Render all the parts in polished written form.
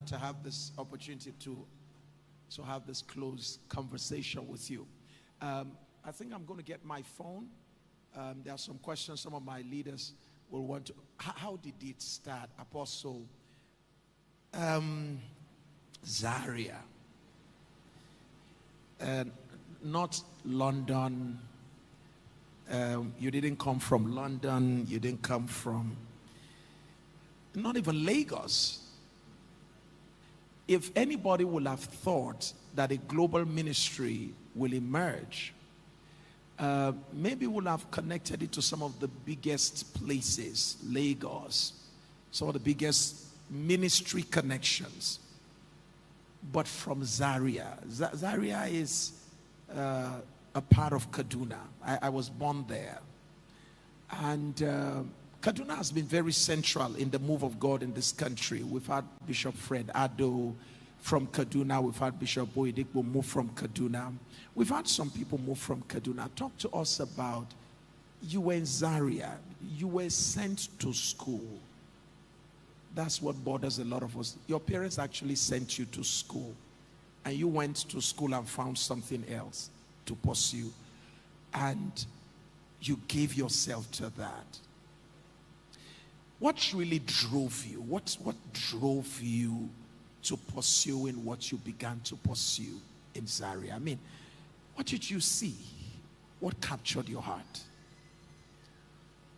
to have this opportunity to have this close conversation with you. I think I'm going to get my phone. There are some questions some of my leaders will want to. How did it start, Apostle? Zaria. Not London. You didn't come from London. You didn't come from, not even Lagos. If anybody would have thought that a global ministry will emerge, maybe we'll have connected it to some of the biggest places, Lagos, some of the biggest ministry connections. But from Zaria. Zaria is a part of Kaduna. I was born there. And Kaduna has been very central in the move of God in this country. We've had Bishop Fred Addo from Kaduna. We've had Bishop Boyedikbo move from Kaduna. We've had some people move from Kaduna. Talk to us about, you were in Zaria. You were sent to school. That's what bothers a lot of us. Your parents actually sent you to school, and you went to school and found something else to pursue, and you gave yourself to that. What really drove you? What drove you to pursuing what you began to pursue in Zaria? I mean, what did you see? What captured your heart?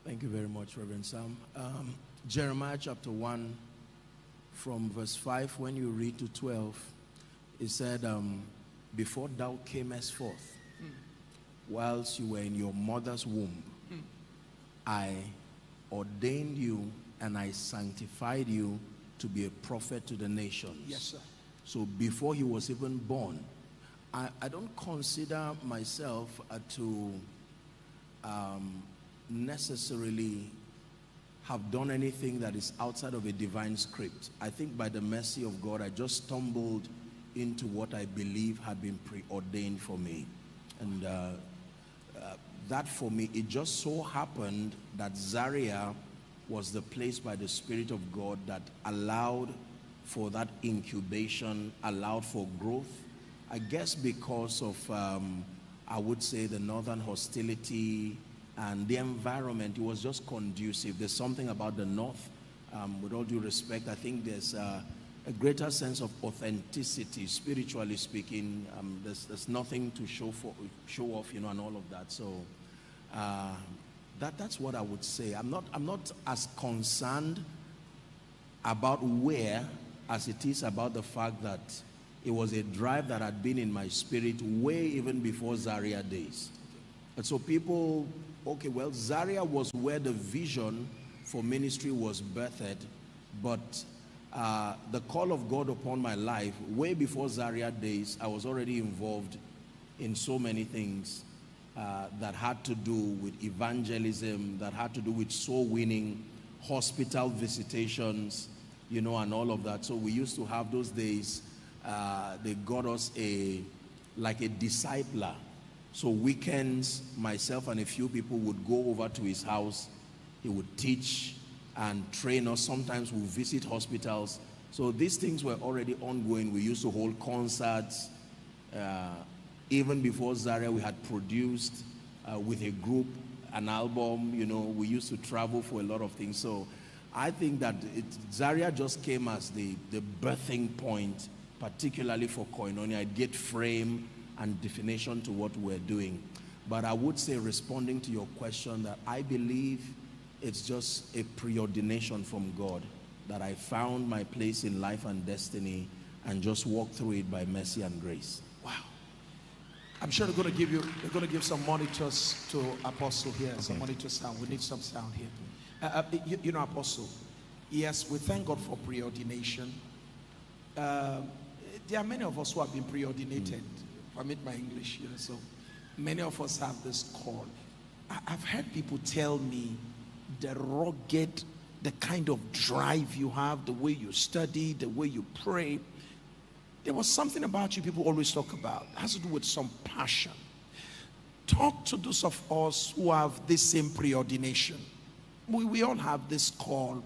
Thank you very much, Reverend Sam. Jeremiah chapter 1 from verse 5, when you read to 12, it said, before thou camest forth, whilst you were in your mother's womb, I ordained you and I sanctified you to be a prophet to the nations. Yes, sir. So before he was even born, I don't consider myself to necessarily have done anything that is outside of a divine script. I think by the mercy of God, I just stumbled into what I believe had been preordained for me. And that for me, it just so happened that Zaria was the place by the Spirit of God that allowed for that incubation, allowed for growth. I guess because of, I would say, the northern hostility and the environment, it was just conducive. There's something about the north, with all due respect, I think there's a greater sense of authenticity, spiritually speaking. There's nothing to show off, you know, and all of that. So that's what I would say. I'm not as concerned about where as it is about the fact that it was a drive that had been in my spirit way even before Zaria days. And so people, okay, well, Zaria was where the vision for ministry was birthed, but the call of God upon my life, way before Zaria days, I was already involved in so many things that had to do with evangelism, that had to do with soul winning, hospital visitations, you know, and all of that. So we used to have those days, they got us like a discipler. So weekends, myself and a few people would go over to his house. He would teach and train us. Sometimes we visit hospitals. So these things were already ongoing. We used to hold concerts. Even before Zaria, we had produced with a group an album. You know, we used to travel for a lot of things. So I think that Zaria just came as the birthing point, particularly for Koinonia. It gave frame and definition to what we're doing. But I would say, responding to your question, that I believe it's just a preordination from God, that I found my place in life and destiny and just walked through it by mercy and grace. Wow. I'm sure they're going to give some monitors to Apostle here, okay. Some monitor sound. We need some sound here. You know, Apostle, yes, we thank God for preordination. There are many of us who have been preordinated. Permit my English here. So many of us have this call. I've heard people tell me the rugged, the kind of drive you have, the way you study, the way you pray. There was something about you people always talk about. It has to do with some passion. Talk to those of us who have this same preordination. We all have this call.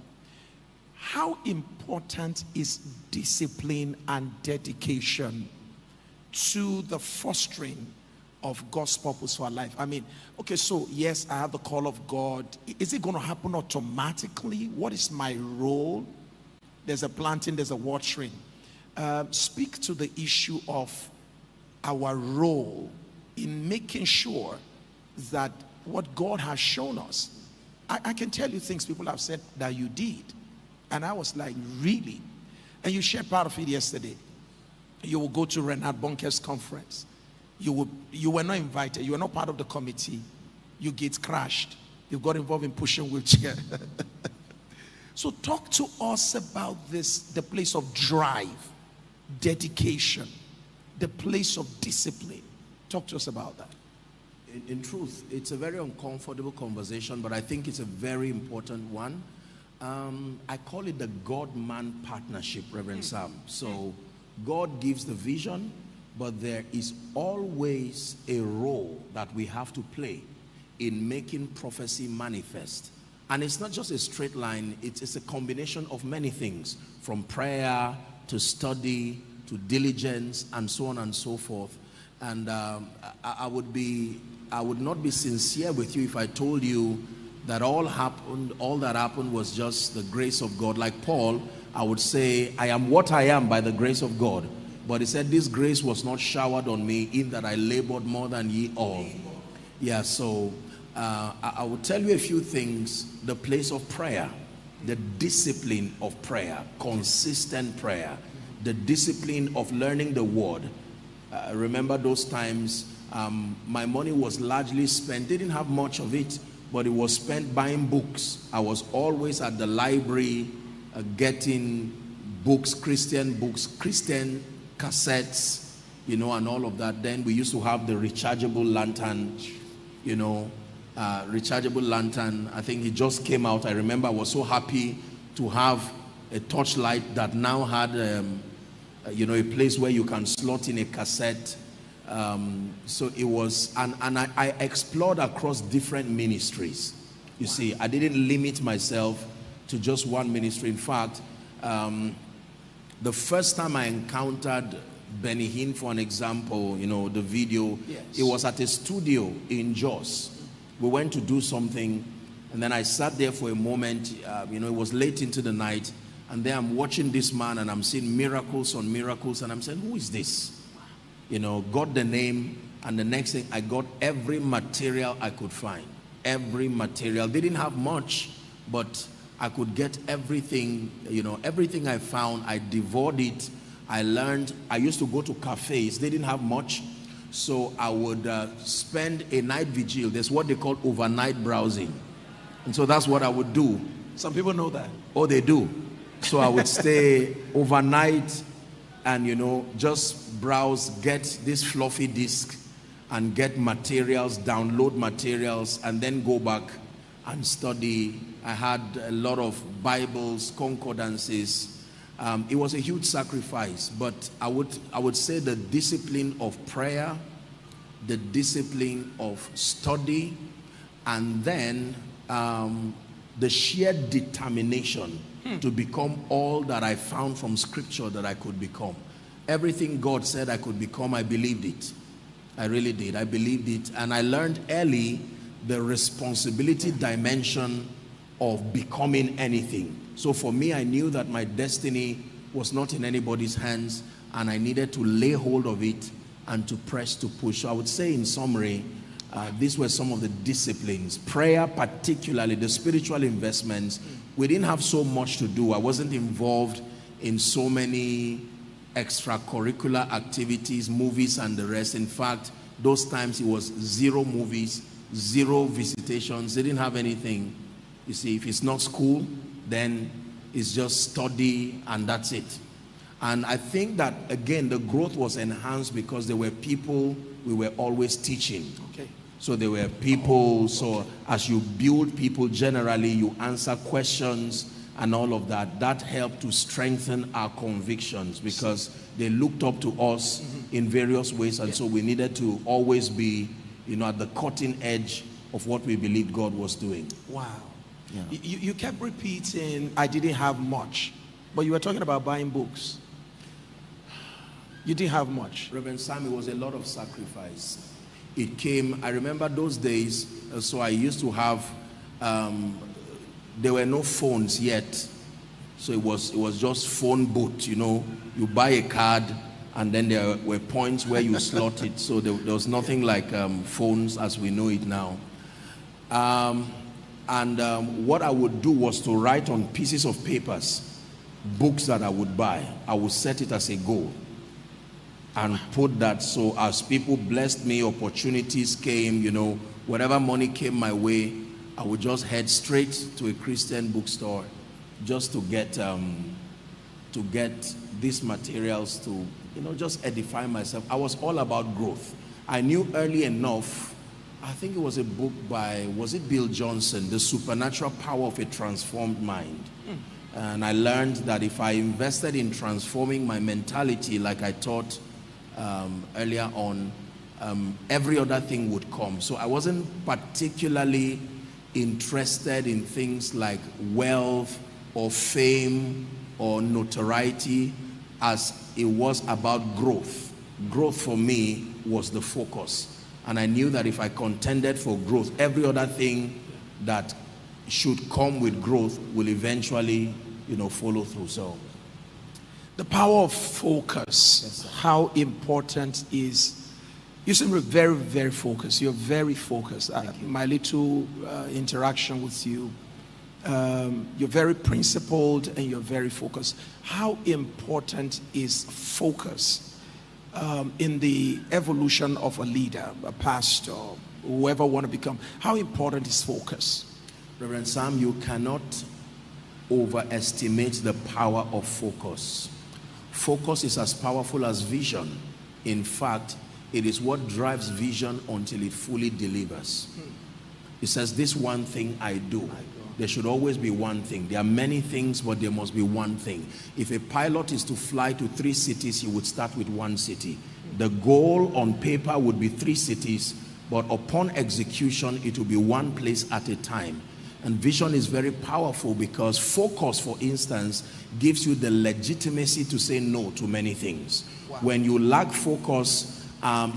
how important is discipline and dedication to the fostering of God's purpose for our life? I mean, okay, so yes, I have the call of God. Is it going to happen automatically? What is my role? There's a planting, there's a watering. Speak to the issue of our role in making sure that what God has shown us. I can tell you things people have said that you did. And I was like, really? And you shared part of it yesterday. You will go to Renard Bonker's conference. You were not invited. You were not part of the committee. You get crashed. You got involved in pushing wheelchair. So talk to us about this, the place of drive, dedication, the place of discipline. Talk to us about that. In truth, it's a very uncomfortable conversation, but I think it's a very important one. I call it the God-man partnership, Reverend Sam. So God gives the vision, but there is always a role that we have to play in making prophecy manifest. And it's not just a straight line, it's a combination of many things, from prayer to study to diligence and so on and so forth. And I would not be sincere with you if I told you that all that happened was just the grace of God. Like Paul, I would say, I am what I am by the grace of God. But he said, this grace was not showered on me, in that I labored more than ye all. Yeah, so I will tell you a few things. The place of prayer, the discipline of prayer, consistent prayer, the discipline of learning the word. Remember those times, my money was largely spent, didn't have much of it, but it was spent buying books. I was always at the library getting books, Christian cassettes, you know, and all of that. Then we used to have the rechargeable lantern, you know, rechargeable lantern. I think it just came out. I remember I was so happy to have a torchlight that now had, you know, a place where you can slot in a cassette. So it was, and I explored across different ministries. You see, I didn't limit myself to just one ministry. In fact, the first time I encountered Benny Hinn, for an example, you know, the video, yes, it was at a studio in Jos. We went to do something, and then I sat there for a moment. You know, it was late into the night, and then I'm watching this man, and I'm seeing miracles on miracles, and I'm saying, who is this? You know, got the name, and the next thing, I got every material I could find. Every material. They didn't have much, but I could get everything, you know, everything I found, I devoured it. I learned. I used to go to cafes. They didn't have much, so I would spend a night vigil. There's what they call overnight browsing, and so that's what I would do. Some people know that. Oh, they do. So I would stay overnight and, you know, just browse, get this floppy disk and get materials, download materials, and then go back and study. I had a lot of Bibles, concordances. It was a huge sacrifice, but I would say the discipline of prayer, the discipline of study, and then the sheer determination to become all that I found from Scripture that I could become. Everything God said I could become, I believed it. I really did. I believed it. And I learned early the responsibility dimension of becoming anything. So for me, I knew that my destiny was not in anybody's hands, and I needed to lay hold of it and to press to push. So I would say, in summary, these were some of the disciplines. Prayer, particularly the spiritual investments. We didn't have so much to do. I wasn't involved in so many extracurricular activities, movies and the rest. In fact, those times it was 0 movies, 0 visitations. They didn't have anything. You see, if it's not school, then it's just study and that's it. And I think that, again, the growth was enhanced because there were people we were always teaching. Okay. So there were people, so as you build people generally, you answer questions and all of that. That helped to strengthen our convictions because they looked up to us in various ways, and so we needed to always be, you know, at the cutting edge of what we believed God was doing. Wow. Yeah. You kept repeating, I didn't have much, but you were talking about buying books. You didn't have much. Reverend Sam, it was a lot of sacrifice. It came, I remember those days, so I used to have, there were no phones yet. So it was just phone booth, you know. You buy a card and then there were points where you slot it. So there was nothing like phones as we know it now. What I would do was to write on pieces of papers books that I would buy. I would set it as a goal and put that, so as people blessed me, opportunities came, you know, whatever money came my way, I would just head straight to a Christian bookstore just to get these materials to, you know, just edify myself. I was all about growth. I knew early enough, I think it was a book by, was it Bill Johnson, The Supernatural Power of a Transformed Mind. And I learned that if I invested in transforming my mentality like I taught earlier on, every other thing would come. So I wasn't particularly interested in things like wealth or fame or notoriety, as it was about growth. Growth for me was the focus. And I knew that if I contended for growth, every other thing that should come with growth will eventually, you know, follow through. So the power of focus, yes, how important is, you seem very, very focused. You're very focused. My little interaction with you, you're very principled and you're very focused. How important is focus in the evolution of a leader, a pastor, whoever want to become? How important is focus? Reverend Sam, you cannot overestimate the power of focus. Focus is as powerful as vision. In fact, it is what drives vision until it fully delivers. It says, this one thing I do. There should always be one thing. There are many things, but there must be one thing. If a pilot is to fly to 3 cities, he would start with 1 city. The goal on paper would be 3 cities, but upon execution, it will be 1 place at a time. And vision is very powerful because focus, for instance, gives you the legitimacy to say no to many things. Wow. When you lack focus,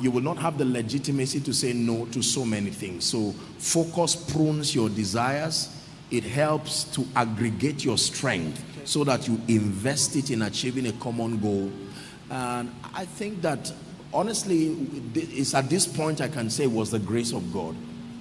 you will not have the legitimacy to say no to so many things. So focus prunes your desires. It helps to aggregate your strength so that you invest it in achieving a common goal. And I think that, honestly, it's at this point I can say it was the grace of God.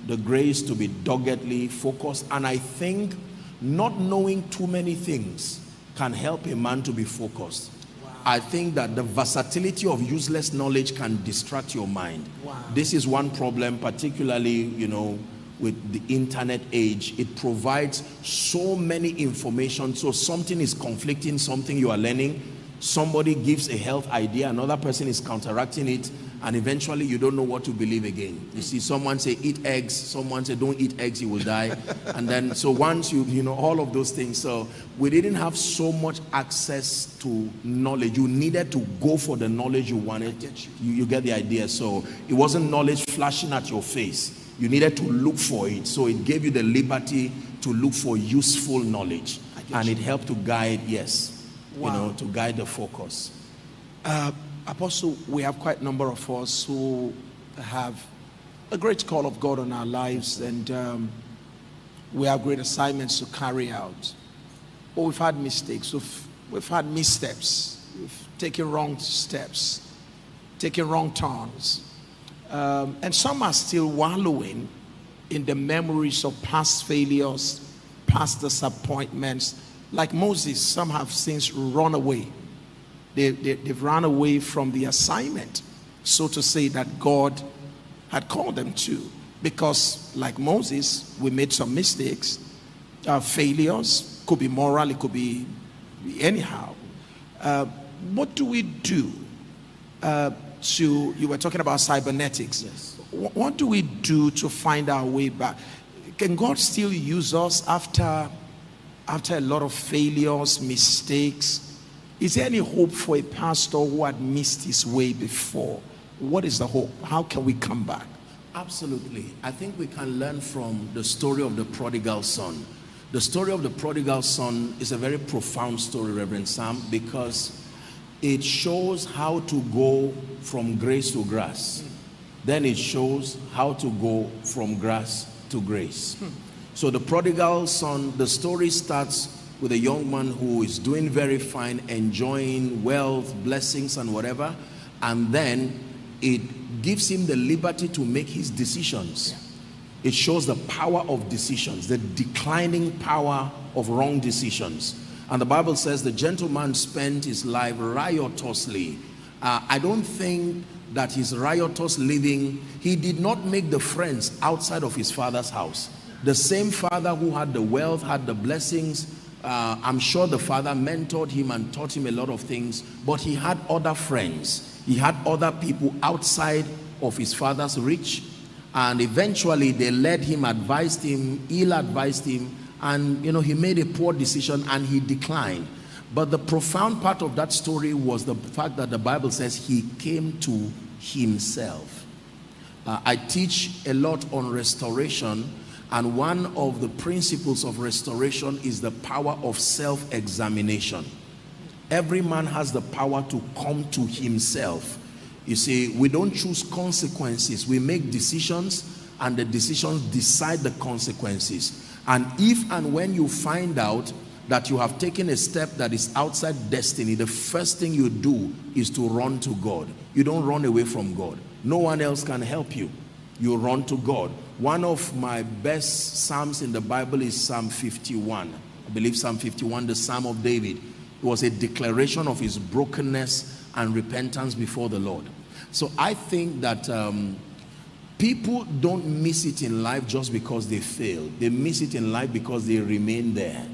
The grace to be doggedly focused. And I think not knowing too many things can help a man to be focused. Wow. I think that the versatility of useless knowledge can distract your mind. Wow. This is one problem, particularly, you know, with the internet age. It provides so many information, so something is conflicting, something you are learning, somebody gives a health idea, another person is counteracting it, and eventually you don't know what to believe again. You see someone say eat eggs, someone say don't eat eggs, you will die. And then so once you know all of those things. So we didn't have so much access to knowledge. You needed to go for the knowledge you wanted. You get the idea. So it wasn't knowledge flashing at your face. You needed to look for it. So it gave you the liberty to look for useful knowledge. And it helped to guide, yes, wow, you know, to guide the focus. Apostle, we have quite a number of us who have a great call of God on our lives, and we have great assignments to carry out. But we've had mistakes, we've had missteps, we've taken wrong steps, taken wrong turns. And some are still wallowing in the memories of past failures, past disappointments. Like Moses, some have since run away. They've run away from the assignment, so to say, that God had called them to. Because like Moses, we made some mistakes, failures, could be moral, it could be anyhow. What do we do you were talking about cybernetics. Yes. What do we do to find our way back? Can God still use us after a lot of failures, mistakes? Is there any hope for a pastor who had missed his way before? What is the hope? How can we come back? Absolutely. I think we can learn from the story of the prodigal son. The story of the prodigal son is a very profound story, Reverend Sam, because it shows how to go from grace to grass. Then it shows how to go from grass to grace. So the prodigal son, the story starts with a young man who is doing very fine, enjoying wealth, blessings and whatever, and then it gives him the liberty to make his decisions. It shows the power of decisions, the declining power of wrong decisions. And the Bible says the gentleman spent his life riotously. I don't think that his riotous living, he did not make the friends outside of his father's house. The same father who had the wealth, had the blessings, I'm sure the father mentored him and taught him a lot of things, but he had other friends. He had other people outside of his father's reach, and eventually they led him, advised him, ill-advised him, and he made a poor decision and he declined. But the profound part of that story was the fact that the Bible says he came to himself. I teach a lot on restoration, and one of the principles of restoration is the power of self-examination. Every man has the power to come to himself. You see, we don't choose consequences. We make decisions, and the decisions decide the consequences. And if and when you find out that you have taken a step that is outside destiny, the first thing you do is to run to God. You don't run away from God. No one else can help you. You run to God. One of my best psalms in the Bible is Psalm 51. I believe Psalm 51, the Psalm of David. It was a declaration of his brokenness and repentance before the Lord. So I think that people don't miss it in life just because they fail. They miss it in life because they remain there.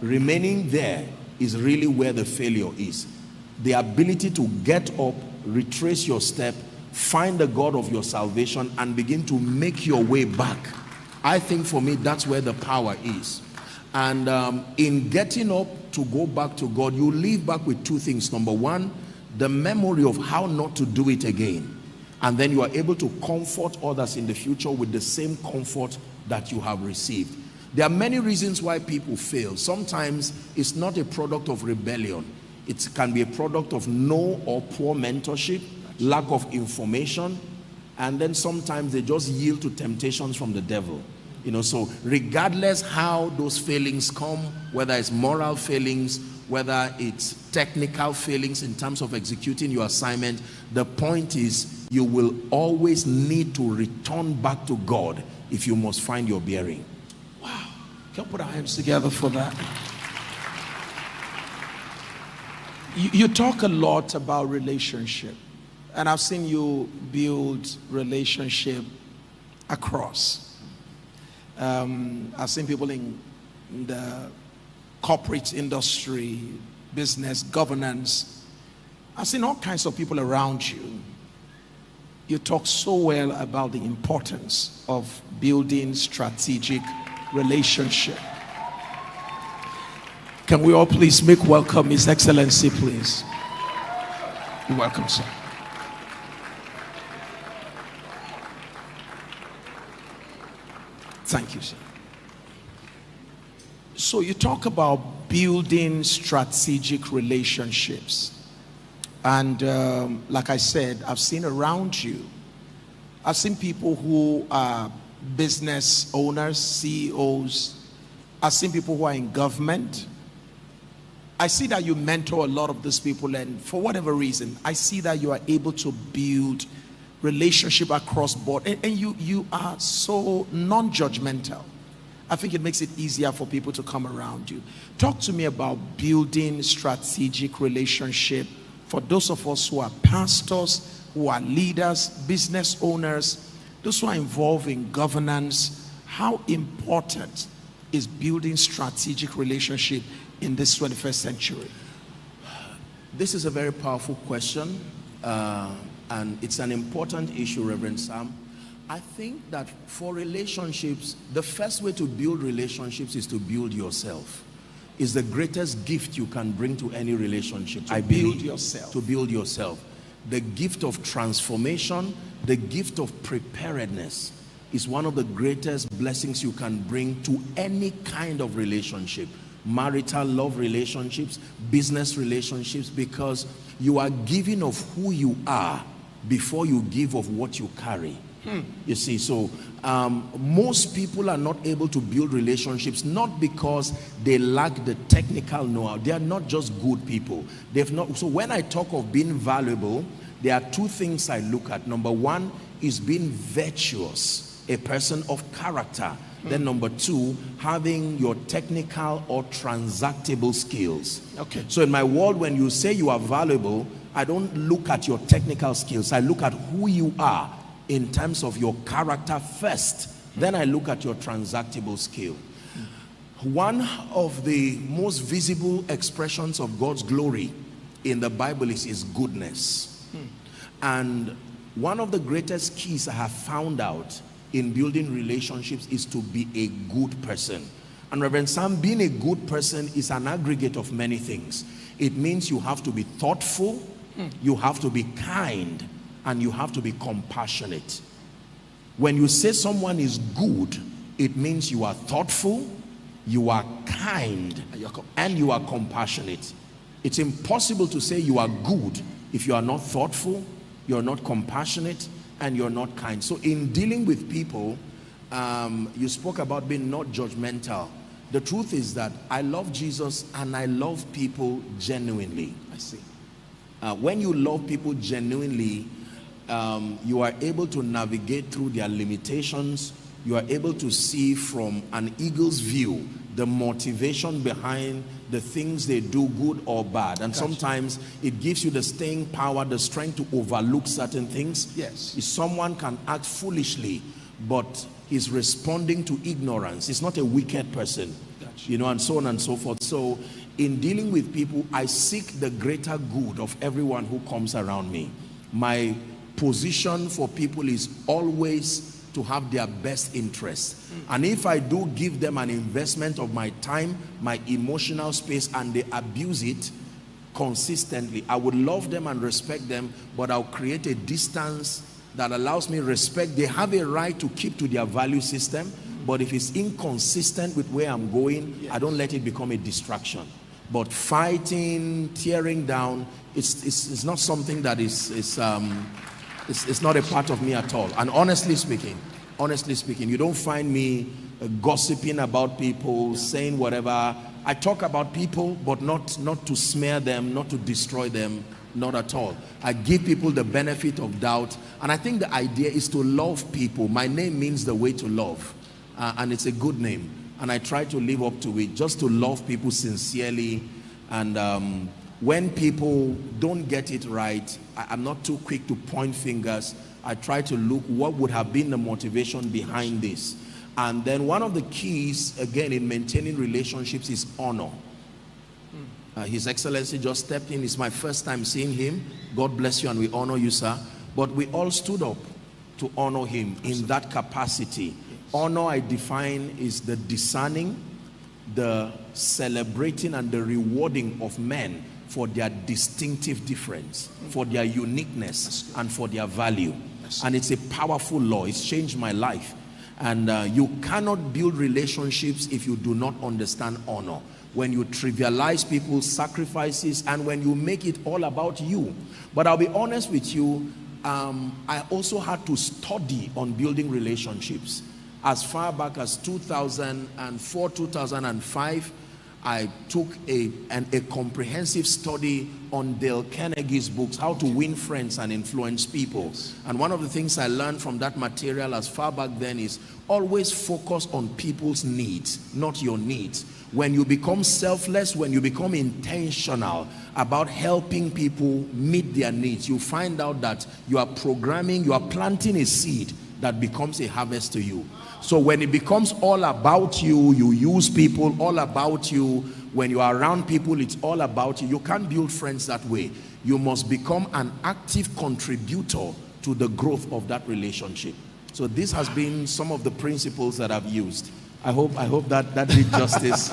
Remaining there is really where the failure is. The ability to get up, retrace your step, find the God of your salvation and begin to make your way back. I think for me that's where the power is. And in getting up to go back to God, you leave back with two things. Number one, the memory of how not to do it again. And then you are able to comfort others in the future with the same comfort that you have received. There are many reasons why people fail. Sometimes it's not a product of rebellion. It can be a product of no or poor mentorship, lack of information, and then sometimes they just yield to temptations from the devil. So regardless how those failings come, whether it's moral failings, whether it's technical failings in terms of executing your assignment, the point is you will always need to return back to God if you must find your bearing. Wow. Can we put our hands together for that? You talk a lot about relationship, and I've seen you build relationship across. I've seen people in the corporate industry, business, governance. I've seen all kinds of people around you. You talk so well about the importance of building strategic relationship. Can we all please make welcome His Excellency, please? You're welcome, sir. Thank you, sir. So you talk about building strategic relationships. And like I said, I've seen around you, I've seen people who are business owners, CEOs. I've seen people who are in government. I see that you mentor a lot of these people, and for whatever reason, I see that you are able to build relationship across board, and you are so non-judgmental. I think it makes it easier for people to come around you. Talk to me about building strategic relationship for those of us who are pastors, who are leaders, business owners, those who are involved in governance. How important is building strategic relationship in this 21st century? This is a very powerful question, and it's an important issue, Reverend Sam. I think that for relationships, the first way to build relationships is to build yourself. It's the greatest gift you can bring to any relationship. To build yourself. To build yourself. The gift of transformation, the gift of preparedness. is one of the greatest blessings you can bring to any kind of relationship. Marital, love relationships, business relationships, because you are giving of who you are before you give of what you carry. You see, so most people are not able to build relationships, not because they lack the technical know-how. They are not just good people. They've not. So when I talk of being valuable, there are two things I look at. Number one is being virtuous, a person of character. Then number two, having your technical or transactable skills. Okay. So in my world, when you say you are valuable, I don't look at your technical skills. I look at who you are in terms of your character first. Then I look at your transactable skill. One of the most visible expressions of God's glory in the Bible is his goodness. And one of the greatest keys I have found out in building relationships is to be a good person. And Reverend Sam, being a good person is an aggregate of many things. It means you have to be thoughtful, you have to be kind, and you have to be compassionate. When you say someone is good, it means you are thoughtful, you are kind, and you are compassionate. It's impossible to say you are good if you are not thoughtful, you're not compassionate, and you're not kind. So in dealing with people, you spoke about being not judgmental. The truth is that I love Jesus and I love people genuinely. I see. When you love people genuinely, you are able to navigate through their limitations. You are able to see from an eagle's view the motivation behind the things they do, good or bad. And sometimes it gives you the staying power, the strength to overlook certain things. Yes. If someone can act foolishly, but he's responding to ignorance, he's not a wicked person. You know, and so on and so forth. So in dealing with people, I seek the greater good of everyone who comes around me. My position for people is always to have their best interest. And if I do give them an investment of my time, my emotional space, and they abuse it consistently, I would love them and respect them, but I'll create a distance that allows me respect. They have a right to keep to their value system, but if it's inconsistent with where I'm going, I don't let it become a distraction. But fighting, tearing down, it's not something that it's not a part of me at all. And honestly speaking, you don't find me gossiping about people, saying whatever. I talk about people, but not to smear them, not to destroy them, not at all. I give people the benefit of doubt. And I think the idea is to love people. My name means the way to love. And it's a good name. And I try to live up to it, just to love people sincerely. And when people don't get it right, I'm not too quick to point fingers. I try to look what would have been the motivation behind this. And then one of the keys, again, in maintaining relationships is honor. His Excellency just stepped in. It's my first time seeing him. God bless you, and we honor you, sir. But we all stood up to honor him in that capacity. Honor, I define, is the discerning, the celebrating, and the rewarding of men for their distinctive difference, for their uniqueness, and for their value. And it's a powerful law. It's changed my life. And you cannot build relationships if you do not understand honor. When you trivialize people's sacrifices and when you make it all about you. But I'll be honest with you, I also had to study on building relationships. As far back as 2004, 2005, I took a comprehensive study on Dale Carnegie's books, How to Win Friends and Influence People. And one of the things I learned from that material as far back then is always focus on people's needs, not your needs. When you become selfless, when you become intentional about helping people meet their needs, you find out that you are planting a seed that becomes a harvest to you. So when it becomes all about you, you use people, all about you, when you are around people, it's all about you. You can't build friends that way. You must become an active contributor to the growth of that relationship. So this has been some of the principles that I've used. I hope that did justice.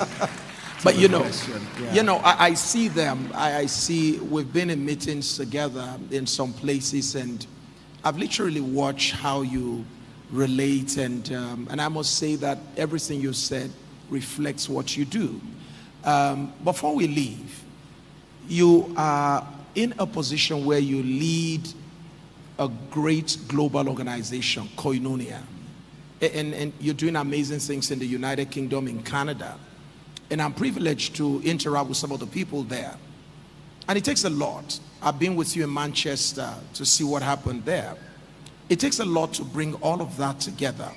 But you know, I see them. I see, we've been in meetings together in some places, and I've literally watched how you relate, and I must say that everything you said reflects what you do. Before we leave, you are in a position where you lead a great global organization, Koinonia, and you're doing amazing things in the United Kingdom, in Canada, and I'm privileged to interact with some of the people there, and it takes a lot. I've been with you in Manchester to see what happened there. It takes a lot to bring all of that together.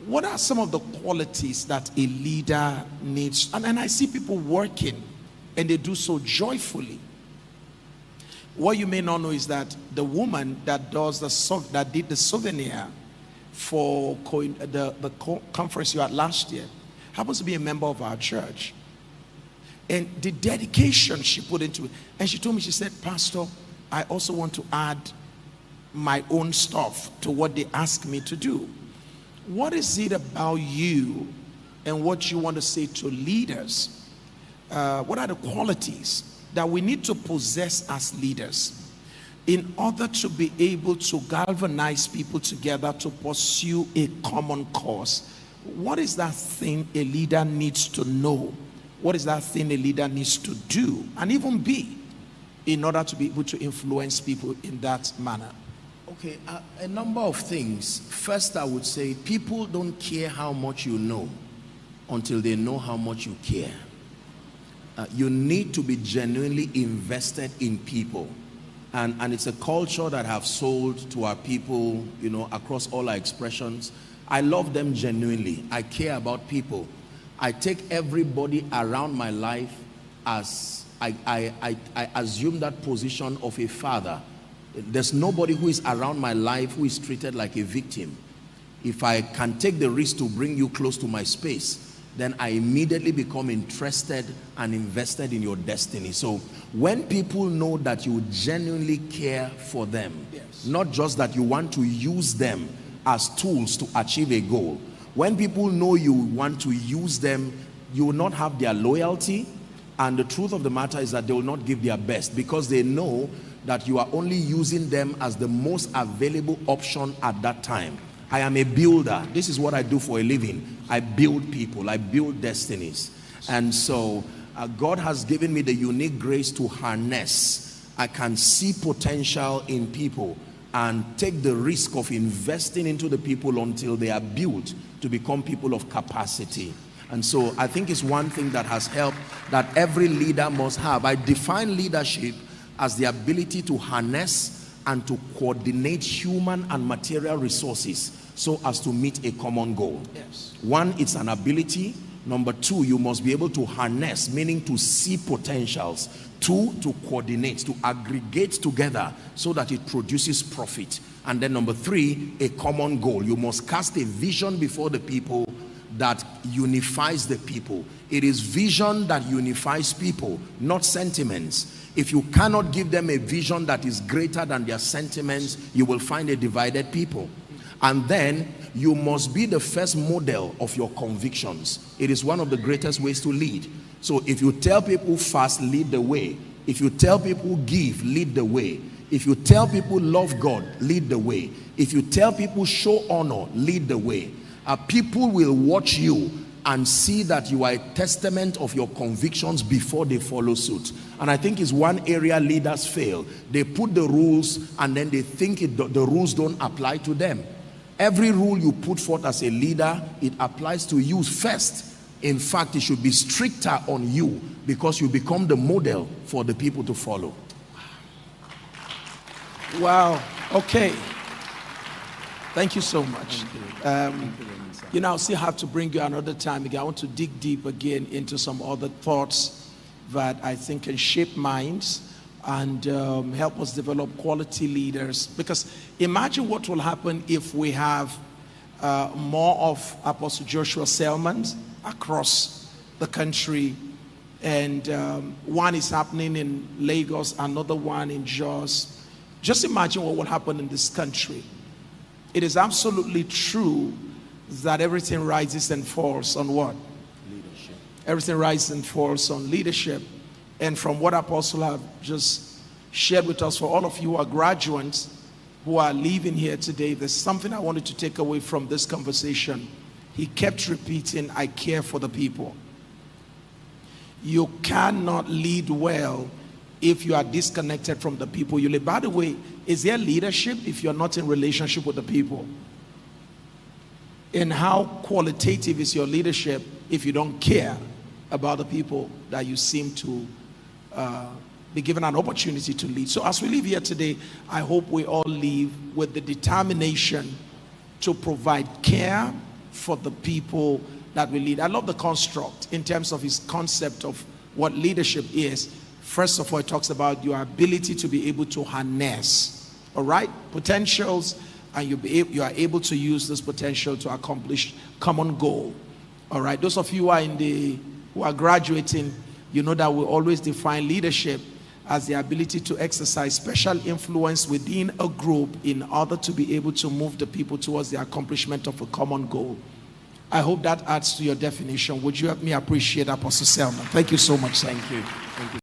What are some of the qualities that a leader needs? And I see people working, and they do so joyfully. What you may not know is that the woman that did the souvenir for the conference you had last year happens to be a member of our church. And the dedication she put into it. And she told me, she said, Pastor, I also want to add my own stuff to what they ask me to do. What is it about you and what you want to say to leaders? What are the qualities that we need to possess as leaders in order to be able to galvanize people together to pursue a common cause? What is that thing a leader needs to know? What is that thing a leader needs to do and even be in order to be able to influence people in that manner? Okay, a number of things. First, I would say people don't care how much you know until they know how much you care. You need to be genuinely invested in people. And it's a culture that have sold to our people, you know, across all our expressions. I love them genuinely. I care about people. I take everybody around my life as I assume that position of a father. There's nobody who is around my life who is treated like a victim. If I can take the risk to bring you close to my space, then I immediately become interested and invested in your destiny. So when people know that you genuinely care for them, yes, not just that you want to use them as tools to achieve a goal. When people know you want to use them, you will not have their loyalty, and the truth of the matter is that they will not give their best, because they know that you are only using them as the most available option at that time. I am a builder. This is what I do for a living. I build people. I build destinies. And so God has given me the unique grace to harness. I can see potential in people and take the risk of investing into the people until they are built to become people of capacity. And so I think it's one thing that has helped that every leader must have. I define leadership as the ability to harness and to coordinate human and material resources so as to meet a common goal. Yes. One, it's an ability. Number two, you must be able to harness, meaning to see potentials. Two, to coordinate, to aggregate together so that it produces profit. And then number three, a common goal. You must cast a vision before the people that unifies the people. It is vision that unifies people, not sentiments. If you cannot give them a vision that is greater than their sentiments, you will find a divided people. And then you must be the first model of your convictions. It is one of the greatest ways to lead. So if you tell people fast, lead the way. If you tell people give, lead the way. If you tell people love God, lead the way. If you tell people show honor, lead the way. People will watch you and see that you are a testament of your convictions before they follow suit. And I think it's one area leaders fail. They put the rules and then they think the rules don't apply to them. Every rule you put forth as a leader, it applies to you first. In fact, it should be stricter on you because you become the model for the people to follow. Wow. Okay. Thank you so much. You know, I'll still have to bring you another time again. I want to dig deep again into some other thoughts that I think can shape minds and help us develop quality leaders. Because imagine what will happen if we have more of Apostle Joshua Selmans across the country, and one is happening in Lagos, another one in Jos. Just imagine what will happen in this country. It is absolutely true that everything rises and falls on what? Leadership. Everything rises and falls on leadership. And from what Apostle have just shared with us, for all of you who are graduates, who are leaving here today, there's something I wanted to take away from this conversation. He kept repeating, I care for the people. You cannot lead well if you are disconnected from the people you lead. By the way, is there leadership if you're not in relationship with the people? And how qualitative is your leadership if you don't care about the people that you seem to be given an opportunity to lead? So as we leave here today, I hope we all leave with the determination to provide care for the people that we lead. I love the construct in terms of his concept of what leadership is. First of all, it talks about your ability to be able to harness, all right, potentials, and you are able to use this potential to accomplish common goal. All right, those of you who are graduating, you know that we always define leadership as the ability to exercise special influence within a group in order to be able to move the people towards the accomplishment of a common goal. I hope that adds to your definition. Would you help me appreciate Apostle Selman? Thank you so much, sir. Thank you. Thank you.